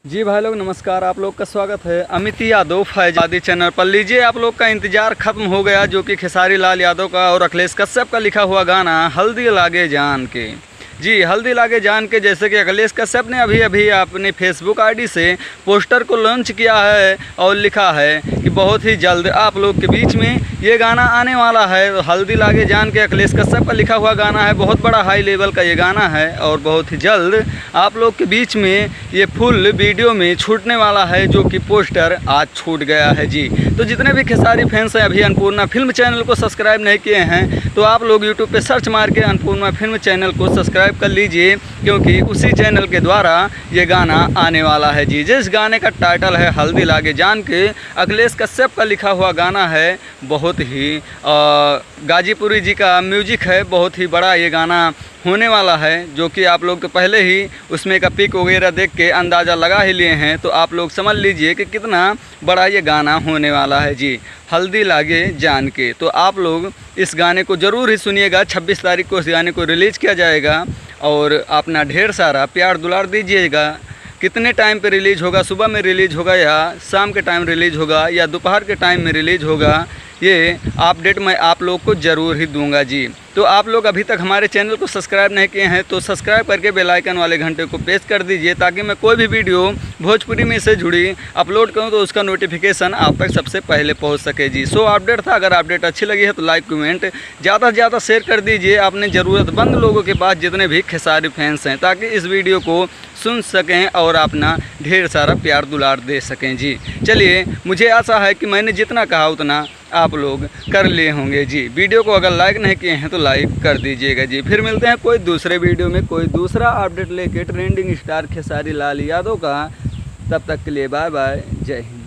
जी भाई लोग नमस्कार, आप लोग का स्वागत है अमित यादव फैजादी चैनल पर। लीजिए, आप लोग का इंतजार खत्म हो गया, जो कि खेसारी लाल यादव का और अखिलेश कश्यप का लिखा हुआ गाना हल्दी लागे जान के। जी, हल्दी लागे जान के, जैसे कि अखिलेश कश्यप ने अभी अभी अपने फेसबुक आईडी से पोस्टर को लॉन्च किया है और लिखा है कि बहुत ही जल्द आप लोग के बीच में ये गाना आने वाला है। हल्दी लागे जान के अखिलेश कश्यप का लिखा हुआ गाना है, बहुत बड़ा हाई लेवल का ये गाना है और बहुत ही जल्द आप लोग के बीच में ये फुल वीडियो में छूटने वाला है, जो कि पोस्टर आज छूट गया है। जी, तो जितने भी खेसारी फैंस हैं अभी अन्नपूर्णा फिल्म चैनल को सब्सक्राइब नहीं किए हैं, तो आप लोग यूट्यूब पे सर्च मार के अन्नपूर्णा फिल्म चैनल को सब्सक्राइब कर लीजिए, क्योंकि उसी चैनल के द्वारा ये गाना आने वाला है। जी, जिस गाने का टाइटल है हल्दी लागे जान के, अखिलेश कश्यप का लिखा हुआ गाना है, बहुत ही गाजीपुरी जी का म्यूजिक है, बहुत ही बड़ा ये गाना होने वाला है, जो कि आप लोग तो पहले ही उसमें का पिक वगैरह देख के अंदाज़ा लगा ही लिए हैं। तो आप लोग समझ लीजिए कि कितना बड़ा ये गाना होने वाला है। जी, हल्दी लागे जान के। तो आप लोग इस गाने को ज़रूर ही सुनिएगा। 26 तारीख को इस गाने को रिलीज़ किया जाएगा और अपना ढेर सारा प्यार दुलार दीजिएगा। कितने टाइम पे रिलीज़ होगा, सुबह में रिलीज़ होगा या शाम के टाइम रिलीज़ होगा या दोपहर के टाइम में रिलीज़ होगा, ये अपडेट मैं आप लोग को ज़रूर ही दूंगा। जी, तो आप लोग अभी तक हमारे चैनल को सब्सक्राइब नहीं किए हैं तो सब्सक्राइब करके बेल आइकन वाले घंटे को प्रेस कर दीजिए, ताकि मैं कोई भी वीडियो भोजपुरी में से जुड़ी अपलोड करूं तो उसका नोटिफिकेशन आप तक सबसे पहले पहुंच सके। जी, सो अपडेट था। अगर अपडेट अच्छी लगी है तो लाइक कमेंट ज़्यादा से ज़्यादा शेयर कर दीजिए अपने ज़रूरतमंद लोगों के पास, जितने भी खेसारी फैंस हैं, ताकि इस वीडियो को सुन सकें और अपना ढेर सारा प्यार दुलार दे सकें। जी, चलिए, मुझे आशा है कि मैंने जितना कहा उतना आप लोग कर लिए होंगे। जी, वीडियो को अगर लाइक नहीं किए हैं तो लाइक कर दीजिएगा। जी, फिर मिलते हैं कोई दूसरे वीडियो में कोई दूसरा अपडेट लेके ट्रेंडिंग स्टार खेसारी लाल यादव का। तब तक के लिए बाय बाय, जय हिंद।